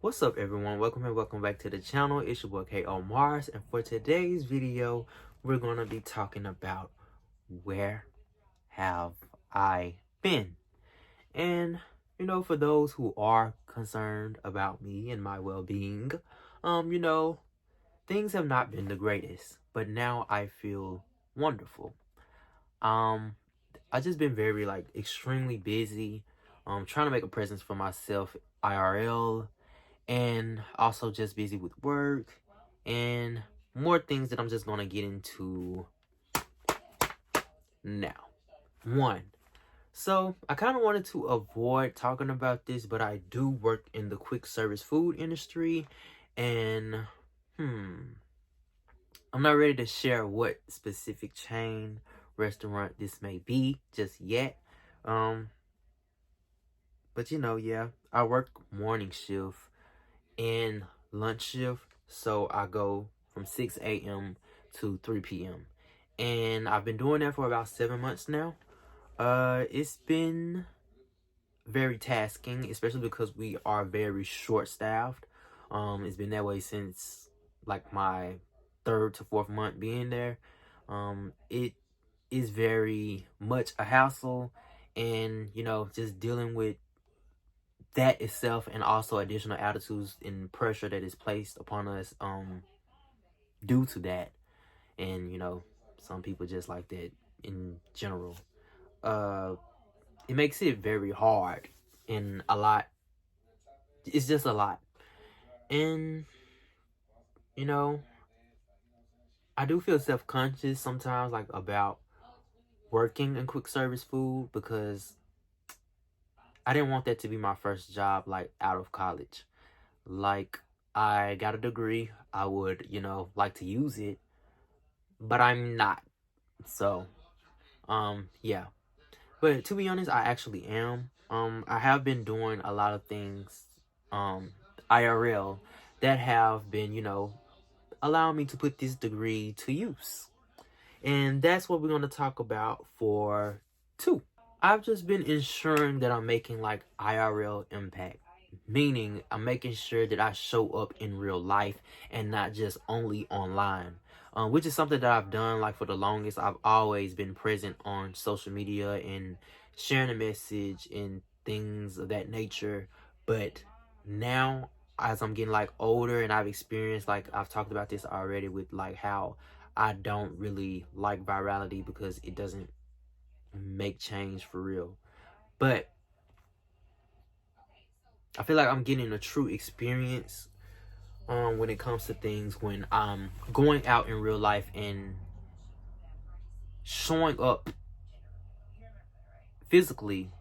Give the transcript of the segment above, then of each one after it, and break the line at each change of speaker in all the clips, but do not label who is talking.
What's up, everyone? Welcome and welcome back to the channel. It's your boy Komaris, and for today's video we're gonna be talking about where have I been. And for those who are concerned about me and my well-being, things have not been the greatest, but now I feel wonderful. I just been very extremely busy trying to make a presence for myself IRL, and also just busy with work and more things that I'm just gonna get into now. One, so I kind of wanted to avoid talking about this, but I do work in the quick service food industry, and I'm not ready to share what specific chain restaurant this may be just yet. But yeah, I work morning shift and lunch shift, so I go from 6 a.m. to 3 p.m. and I've been doing that for about 7 months now. It's been very tasking, especially because we are very short-staffed. It's been that way since like my 3rd to 4th month being there. It is very much a hassle, and just dealing with that itself, and also additional attitudes and pressure that is placed upon us due to that. And some people just like that in general. It makes it very hard, and a lot. It's just a lot. And I do feel self-conscious sometimes, like, about working in quick service food, because I didn't want that to be my first job, like, out of college. Like, I got a degree, I would like to use it, but I'm not. So yeah, but to be honest, I actually am. I have been doing a lot of things IRL that have been allowing me to put this degree to use, and that's what we're going to talk about for 2. I've just been ensuring that I'm making like IRL impact, meaning I'm making sure that I show up in real life and not just only online. Which is something that I've done like for the longest. I've always been present on social media and sharing a message and things of that nature. But now, as I'm getting like older, and I've experienced, like I've talked about this already, with like how I don't really like virality because it doesn't make change for real. But I feel like I'm getting a true experience when it comes to things, when I'm going out in real life and showing up physically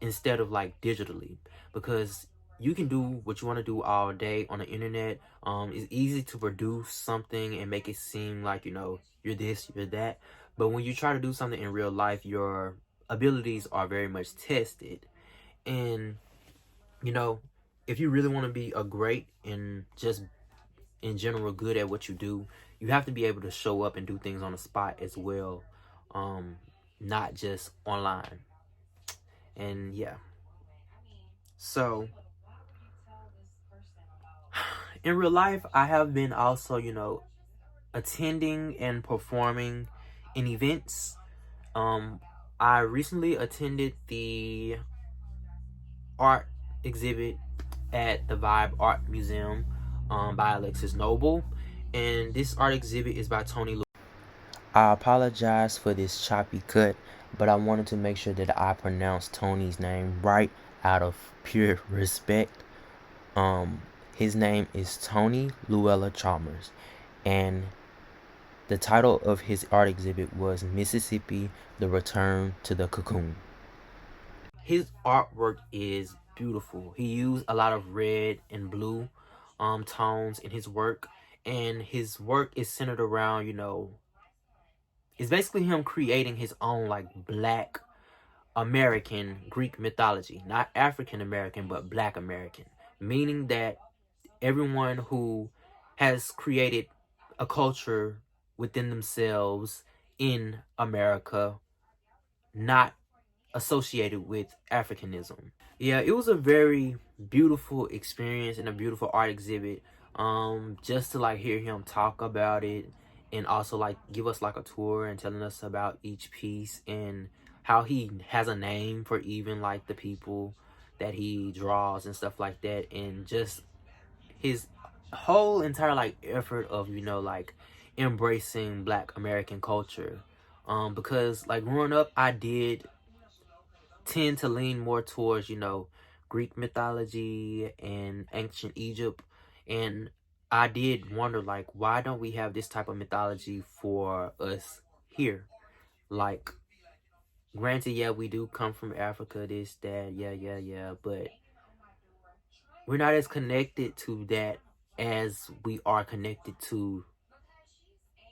instead of like digitally, because you can do what you want to do all day on the internet. It's easy to produce something and make it seem like you're this, you're that, but when you try to do something in real life, your abilities are very much tested. And if you really want to be a great and just in general good at what you do, you have to be able to show up and do things on the spot as well, not just online. And yeah, so in real life, I have been also attending and performing in events. I recently attended the art exhibit at the Vibe Art Museum by Alexis Noble, and this art exhibit is by Tony. I apologize for this choppy cut, but I wanted to make sure that I pronounced Tony's name right out of pure respect. His name is Tony Luella Chalmers, and the title of his art exhibit was Mississippi: The Return to the Cocoon. His artwork is beautiful. He used a lot of red and blue tones in his work, and his work is centered around it's basically him creating his own like Black American Greek mythology, not African American, but Black American, meaning that everyone who has created a culture within themselves in America, not associated with Africanism. Yeah, it was a very beautiful experience and a beautiful art exhibit. Just to like hear him talk about it, and also like give us like a tour and telling us about each piece and how he has a name for even like the people that he draws and stuff like that, and just his whole entire like effort of, you know, like embracing Black American culture. Because like growing up, I did tend to lean more towards, you know, Greek mythology and ancient Egypt. And I did wonder, like, why don't we have this type of mythology for us here? Like, granted, yeah, we do come from Africa, this, that, yeah, but we're not as connected to that as we are connected to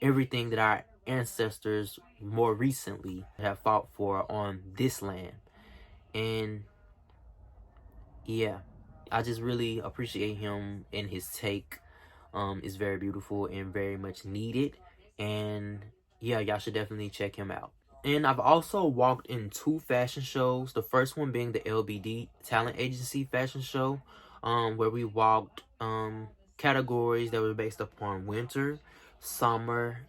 everything that our ancestors more recently have fought for on this land. And yeah, I just really appreciate him and his take. It's very beautiful and very much needed. And yeah, y'all should definitely check him out. And I've also walked in 2 fashion shows. The first one being the LBD Talent Agency fashion show, where we walked categories that were based upon winter, summer,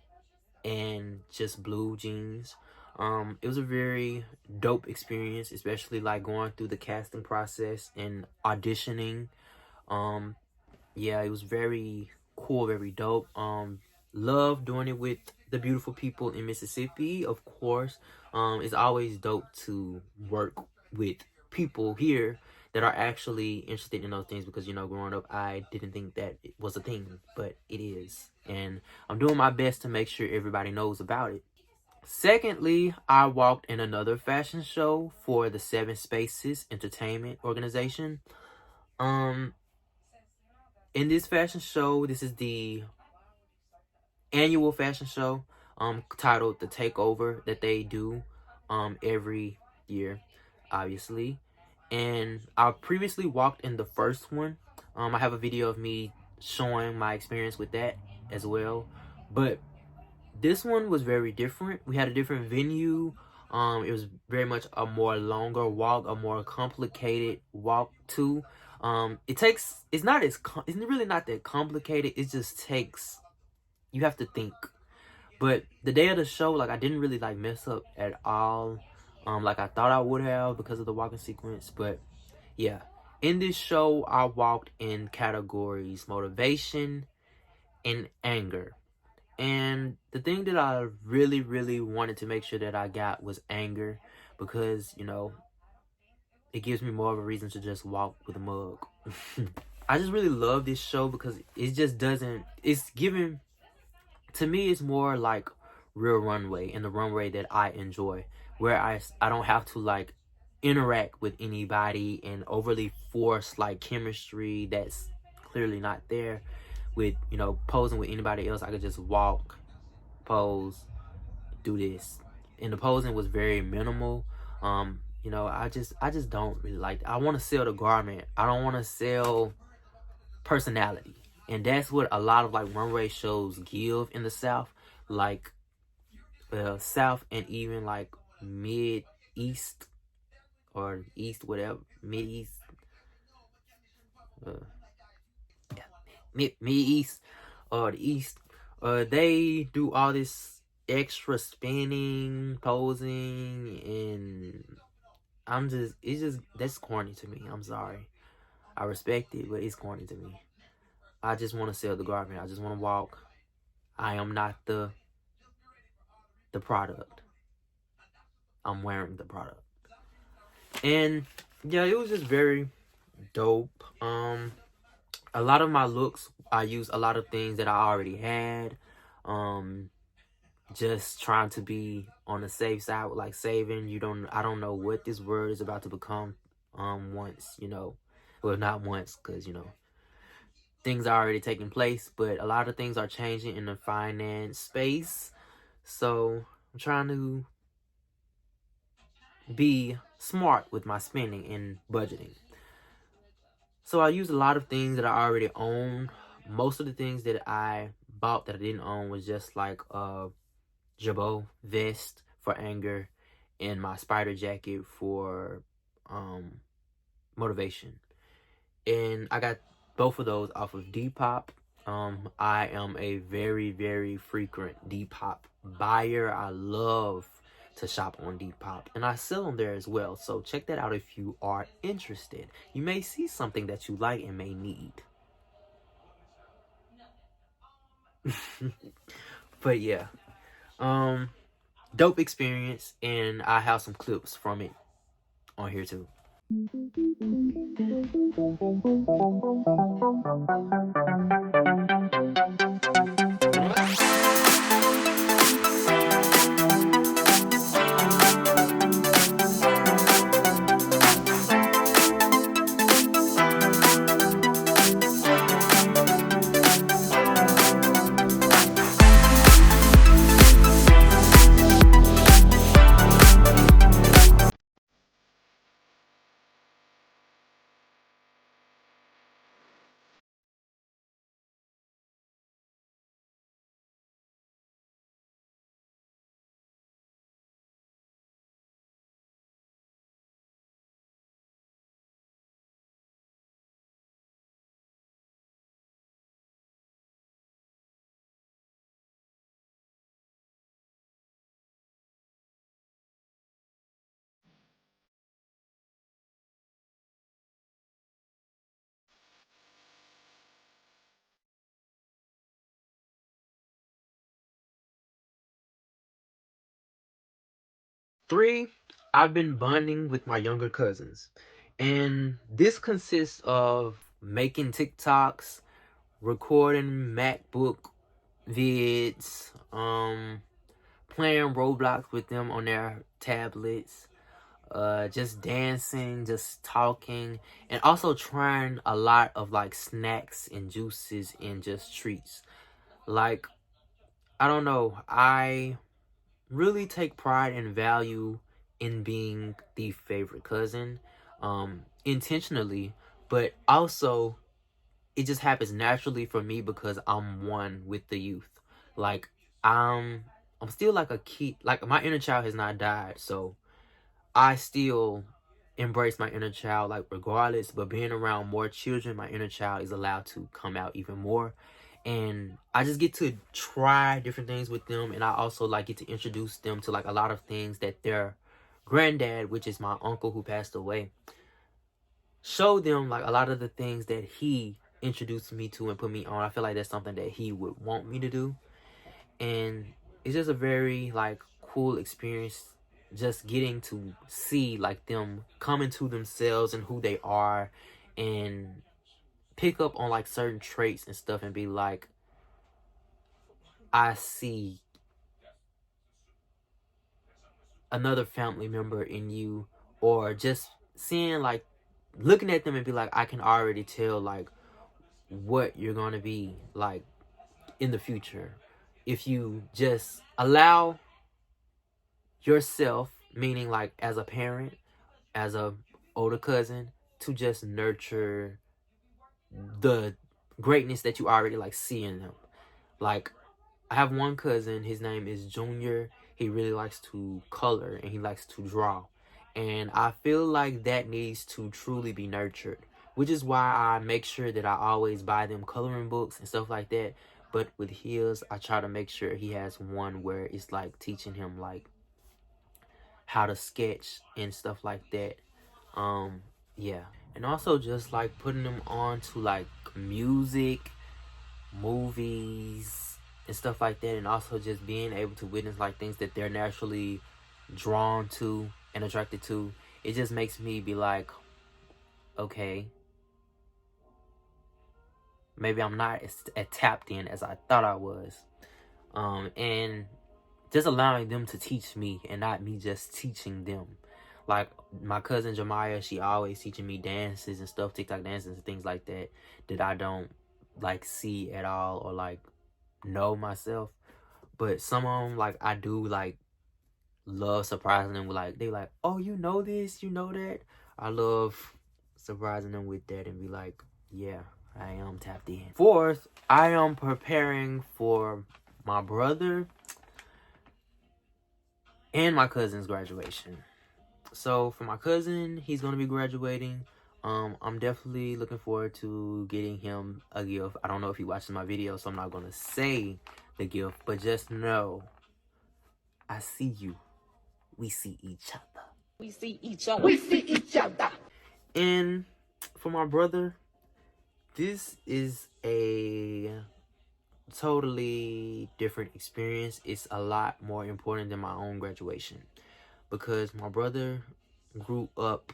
and just blue jeans. It was a very dope experience, especially like going through the casting process and auditioning. Um, yeah, it was very cool, very dope. Love doing it with the beautiful people in Mississippi, of course. It's always dope to work with people here that are actually interested in those things, because, you know, growing up, I didn't think that it was a thing, but it is. And I'm doing my best to make sure everybody knows about it. Secondly, I walked in another fashion show for the Seven Spaces Entertainment Organization. Um, in this fashion show, this is the annual fashion show, titled The Takeover, that they do every year, obviously. And I previously walked in the first one. I have a video of me showing my experience with that as well. But this one was very different. We had a different venue. It was very much a more longer walk, a more complicated walk too. It's not it's really not that complicated. It just takes, you have to think. But the day of the show, like, I didn't really like mess up at all. Like I thought I would have, because of the walking sequence. But yeah, in this show, I walked in categories motivation and anger. And the thing that I really, really wanted to make sure that I got was anger, because, you know, it gives me more of a reason to just walk with a mug. I just really love this show because it just doesn't, it's giving, to me, it's more like real runway, and the runway that I enjoy, where I don't have to like interact with anybody and overly force like chemistry that's clearly not there with, you know, posing with anybody else. I could just walk, pose, do this. And the posing was very minimal. You know, I just don't really like that. I want to sell the garment. I don't want to sell personality. And that's what a lot of like runway shows give in the South. Like South and even like mid east or east, whatever, mid east, uh, yeah, mid east or the east. They do all this extra spinning, posing, and it's just, that's corny to me. I'm sorry. I respect it, but it's corny to me. I just want to sell the garment. I just want to walk. I am not the product. I'm wearing the product. And yeah, it was just very dope. A lot of my looks, I use a lot of things that I already had. Just trying to be on the safe side with like saving. I don't know what this word is about to become once, you know, well, not once, because, you know, things are already taking place, but a lot of things are changing in the finance space. So I'm trying to be smart with my spending and budgeting. So I use a lot of things that I already own. Most of the things that I bought that I didn't own was just like a jabot vest for anger and my spider jacket for motivation. and I got both of those off of Depop. I am a very, very frequent Depop buyer. I love to shop on Depop, and I sell them there as well. So check that out if you are interested. You may see something that you like and may need. But yeah, dope experience, and I have some clips from it on here too. Three, I've been bonding with my younger cousins. And this consists of making TikToks, recording MacBook vids, playing Roblox with them on their tablets, just dancing, just talking, and also trying a lot of like snacks and juices and just treats. Like, I don't know, I really take pride and value in being the favorite cousin, intentionally, but also it just happens naturally for me because I'm one with the youth. Like, I'm still like a kid. Like, my inner child has not died, so I still embrace my inner child, like, regardless. But being around more children, my inner child is allowed to come out even more, and I just get to try different things with them, and I also like get to introduce them to like a lot of things that their granddad, which is my uncle who passed away, show them like a lot of the things that he introduced me to and put me on. I feel like that's something that he would want me to do, and it's just a very like cool experience, just getting to see like them come into themselves and who they are, and pick up on like certain traits and stuff, and be like, I see another family member in you, or just seeing like, looking at them and be like, I can already tell like what you're gonna be like in the future if you just allow yourself, meaning like as a parent, as a older cousin, to just nurture the greatness that you already like see in them. Like, I have one cousin, his name is Junior. He really likes to color and he likes to draw. And I feel like that needs to truly be nurtured, which is why I make sure that I always buy them coloring books and stuff like that. But with his, I try to make sure he has one where it's like teaching him like how to sketch and stuff like that. Yeah. And also just like putting them on to like music, movies, and stuff like that, and also just being able to witness like things that they're naturally drawn to and attracted to. It just makes me be like, okay, maybe I'm not as tapped in as I thought I was. And just allowing them to teach me and not me just teaching them. Like my cousin Jemiah, she always teaching me dances and stuff, TikTok dances and things like that, that I don't like see at all or like know myself. But some of them, like, I do like love surprising them with like, they like, oh, you know this, you know that. I love surprising them with that and be like, yeah, I am tapped in. Fourth, I am preparing for my brother and my cousin's graduation. So for my cousin, he's gonna be graduating I'm definitely looking forward to getting him a gift. I don't know if he watches my video, so I'm not gonna say the gift, but just know I see you. We see each other.
We see each other. We see each other.
And for my brother, this is a totally different experience. It's a lot more important than my own graduation because my brother grew up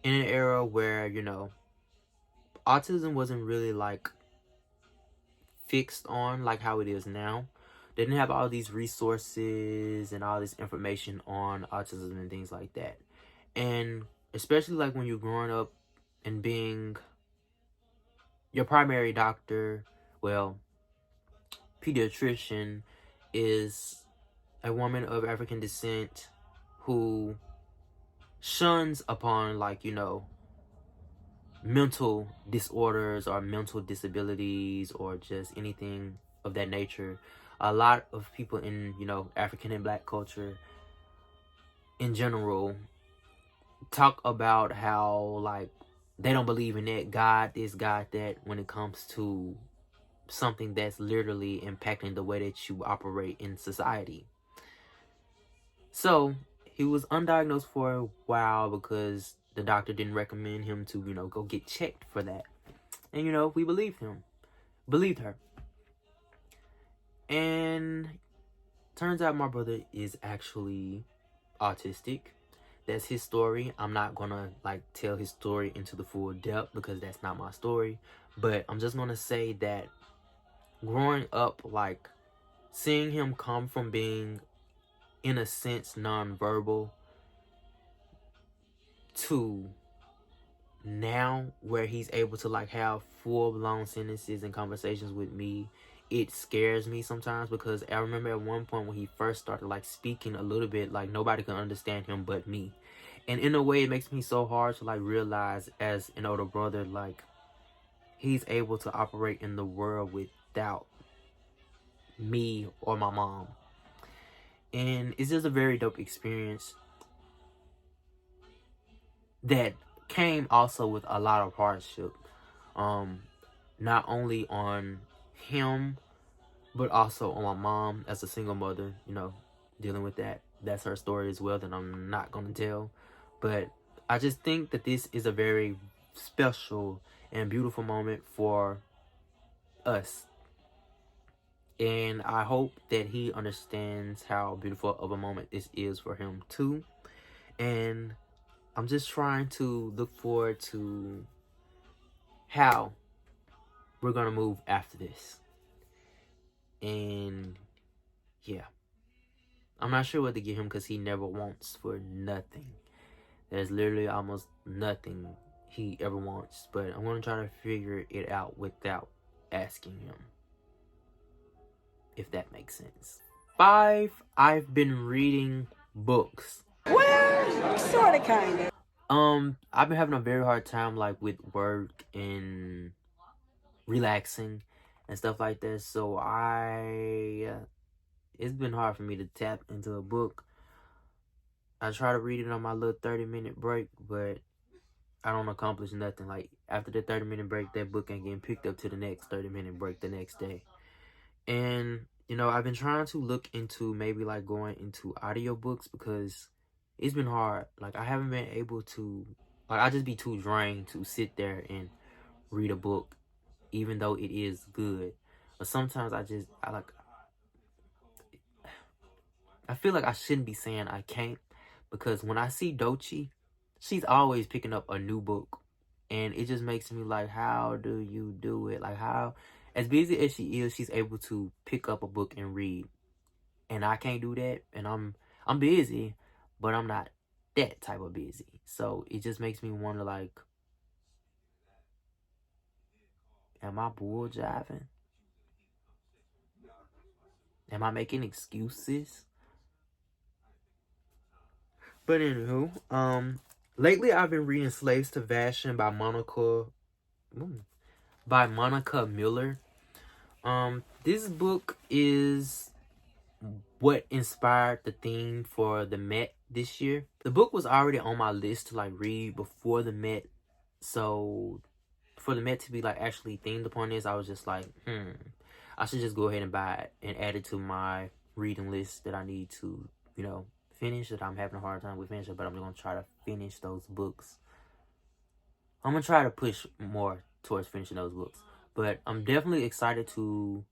in an era where, you know, autism wasn't really like fixed on like how it is now. They didn't have all these resources and all this information on autism and things like that. And especially like when you're growing up and being your primary doctor, well, pediatrician, is a woman of African descent who shuns upon, like, you know, mental disorders or mental disabilities or just anything of that nature. A lot of people in, you know, African and Black culture in general talk about how, like, they don't believe in that God this, God that, when it comes to something that's literally impacting the way that you operate in society. So he was undiagnosed for a while because the doctor didn't recommend him to, you know, go get checked for that. And, you know, we believed her. And turns out my brother is actually autistic. That's his story. I'm not gonna like tell his story into the full depth because that's not my story. But I'm just gonna say that growing up, like, seeing him come from being, in a sense, nonverbal to now where he's able to like have full-blown sentences and conversations with me, it scares me sometimes because I remember at one point when he first started like speaking a little bit, like nobody could understand him but me. And in a way, it makes me so hard to like realize as an older brother, like, he's able to operate in the world without me or my mom. And it's just a very dope experience that came also with a lot of hardship. Not only on him, but also on my mom as a single mother, you know, dealing with that. That's her story as well that I'm not going to tell. But I just think that this is a very special and beautiful moment for us. And I hope that he understands how beautiful of a moment this is for him too. And I'm just trying to look forward to how we're going to move after this. And yeah, I'm not sure what to give him because he never wants for nothing. There's literally almost nothing he ever wants. But I'm going to try to figure it out without asking him, if that makes sense. 5, I've been reading books.
Well, sort of, kind of.
I've been having a very hard time like with work and relaxing and stuff like that. So it's been hard for me to tap into a book. I try to read it on my little 30-minute break, but I don't accomplish nothing. Like, after the 30-minute break, that book ain't getting picked up to the next 30-minute break the next day. And, you know, I've been trying to look into maybe, like, going into audiobooks because it's been hard. Like, I haven't been able to, like, I just be too drained to sit there and read a book, even though it is good. But sometimes I feel like I shouldn't be saying I can't, because when I see Dochi, she's always picking up a new book. And it just makes me like, how do you do it? Like, how, as busy as she is, she's able to pick up a book and read. And I can't do that. And I'm busy, but I'm not that type of busy. So it just makes me wonder, like, am I bull jiving? Am I making excuses? But anywho, lately I've been reading Slaves to Fashion by Monica Miller. This book is what inspired the theme for the Met this year. The book was already on my list to like read before the Met So for the Met to be like actually themed upon this, I was just like, I should just go ahead and buy it and add it to my reading list that I need to, finish, that I'm having a hard time with finishing, but I'm going to try to finish those books. I'm going to try to push more towards finishing those books. But I'm definitely excited to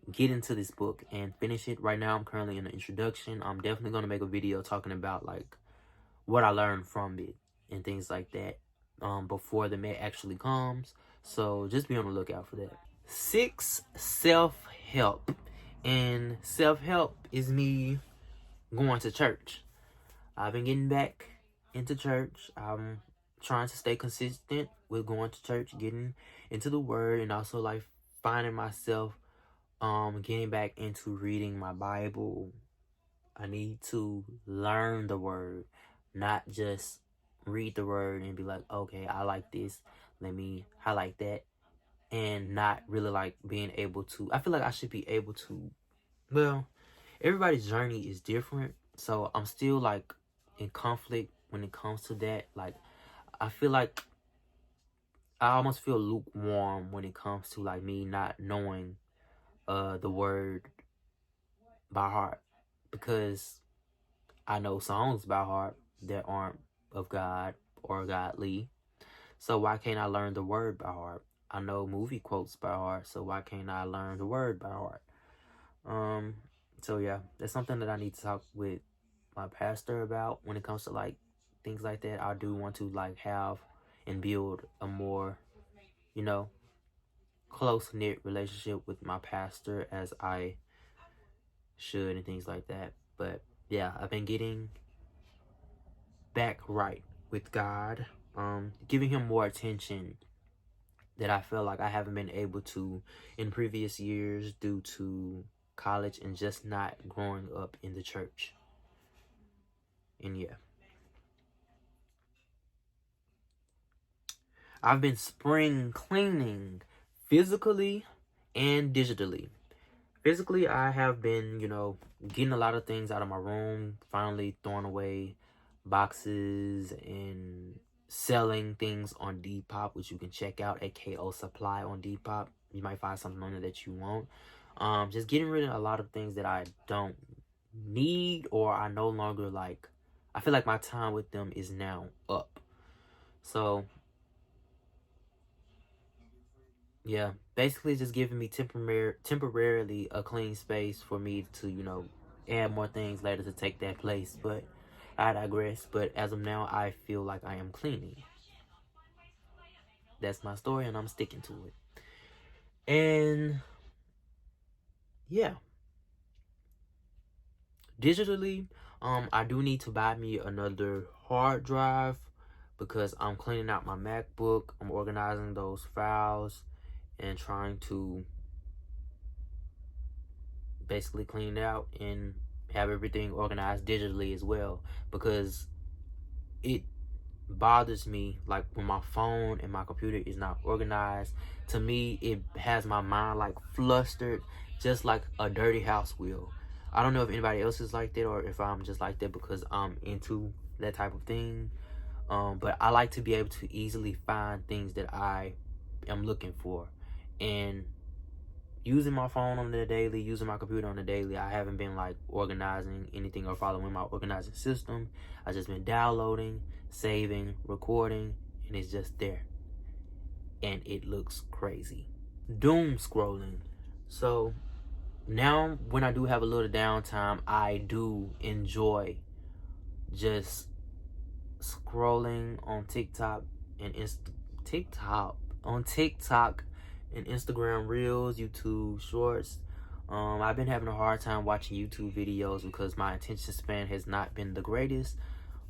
get into this book and finish it. Right now, I'm currently in the introduction. I'm definitely going to make a video talking about like what I learned from it and things like that before the Met actually comes. So just be on the lookout for that. 6, self-help. And self-help is me going to church. I've been getting back into church. I'm trying to stay consistent with going to church, getting into the word, and also like finding myself getting back into reading my Bible. I need to learn the word, not just read the word and be like, okay, I like this, let me highlight that, and not really like being able to. I feel like I should be able to, well, everybody's journey is different, so I'm still like in conflict when it comes to that. Like, I feel like I almost feel lukewarm when it comes to like me not knowing the word by heart, because I know songs by heart that aren't of God or godly. So why can't I learn the word by heart? I know movie quotes by heart, so why can't I learn the word by heart? So yeah, that's something that I need to talk with my pastor about when it comes to like things like that. I do want to like have and build a more, close-knit relationship with my pastor as I should and things like that. But yeah, I've been getting back right with God, giving him more attention that I feel like I haven't been able to in previous years due to college and just not growing up in the church. And yeah, I've been spring cleaning physically and digitally. Physically, I have been, getting a lot of things out of my room, finally throwing away boxes and selling things on Depop, which you can check out at KO Supply on Depop. You might find something on there that you want. Just getting rid of a lot of things that I don't need, or I no longer like. I feel like my time with them is now up. So yeah, basically just giving me temporarily a clean space for me to, add more things later to take that place. But I digress. But as of now, I feel like I am cleaning. That's my story, and I'm sticking to it. And yeah, digitally, I do need to buy me another hard drive because I'm cleaning out my MacBook. I'm organizing those files and trying to basically clean it out and have everything organized digitally as well, because it bothers me like when my phone and my computer is not organized. To me, it has my mind like flustered, just like a dirty house will. I don't know if anybody else is like that or if I'm just like that because I'm into that type of thing. But I like to be able to easily find things that I am looking for. And using my phone on the daily, using my computer on the daily, I haven't been like organizing anything or following my organizing system. I just been downloading, saving, recording, and it's just there. And it looks crazy. Doom scrolling. So now when I do have a little downtime, I do enjoy just scrolling on TikTok and TikTok and Instagram Reels, YouTube Shorts. I've been having a hard time watching YouTube videos because my attention span has not been the greatest.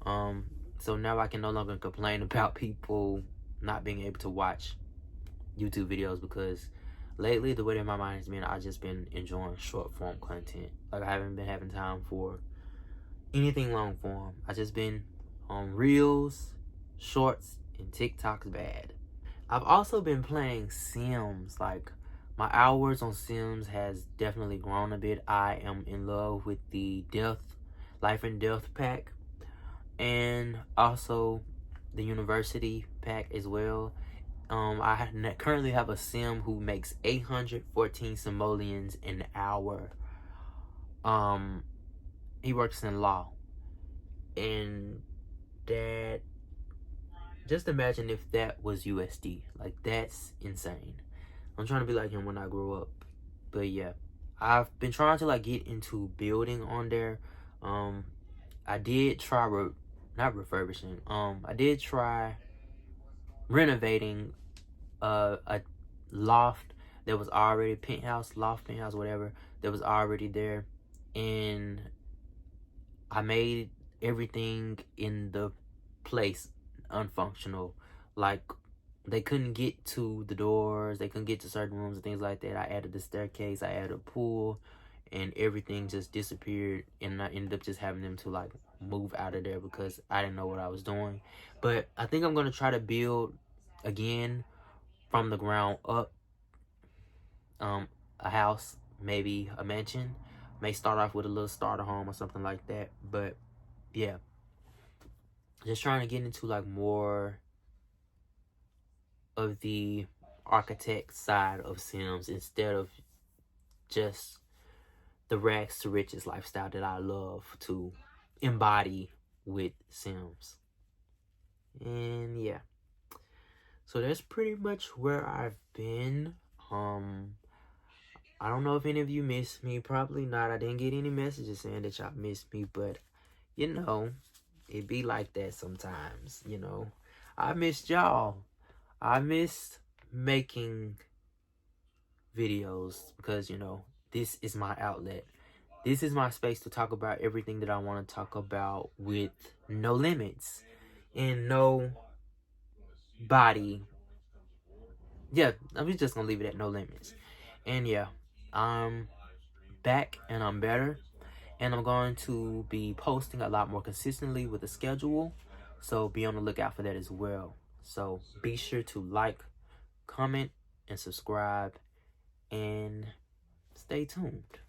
So now I can no longer complain about people not being able to watch YouTube videos, because lately the way that my mind has been, I've just been enjoying short form content. Like, I haven't been having time for anything long form. I just been on Reels, Shorts, and TikTok's bad. I've also been playing Sims. Like, my hours on Sims has definitely grown a bit. I am in love with the Life and Death pack. And also, the university pack as well. I currently have a sim who makes 814 simoleons an hour. He works in law, and that, just imagine if that was USD. Like, that's insane. I'm trying to be like him when I grow up. But yeah, I've been trying to like get into building on there. I did try not refurbishing. I did try renovating a loft that was already penthouse, whatever, that was already there, and I made everything in the place unfunctional. Like, they couldn't get to the doors, they couldn't get to certain rooms and things like that. I added the staircase, I added a pool, and everything just disappeared, and I ended up just having them to like move out of there because I didn't know what I was doing. But I think I'm gonna try to build again from the ground up, a house, maybe a mansion. May start off with a little starter home or something like that. But yeah, just trying to get into like more of the architect side of Sims instead of just the rags to riches lifestyle that I love to embody with Sims. And yeah, so that's pretty much where I've been. I don't know if any of you missed me. Probably not. I didn't get any messages saying that y'all missed me, but you know, it be like that sometimes, you know. I missed y'all. I missed making videos because, you know, this is my outlet. This is my space to talk about everything that I want to talk about with no limits and no body. Yeah, I'm just gonna leave it at no limits. And yeah, I'm back and I'm better. And I'm going to be posting a lot more consistently with a schedule. So be on the lookout for that as well. So be sure to like, comment, and subscribe. And stay tuned.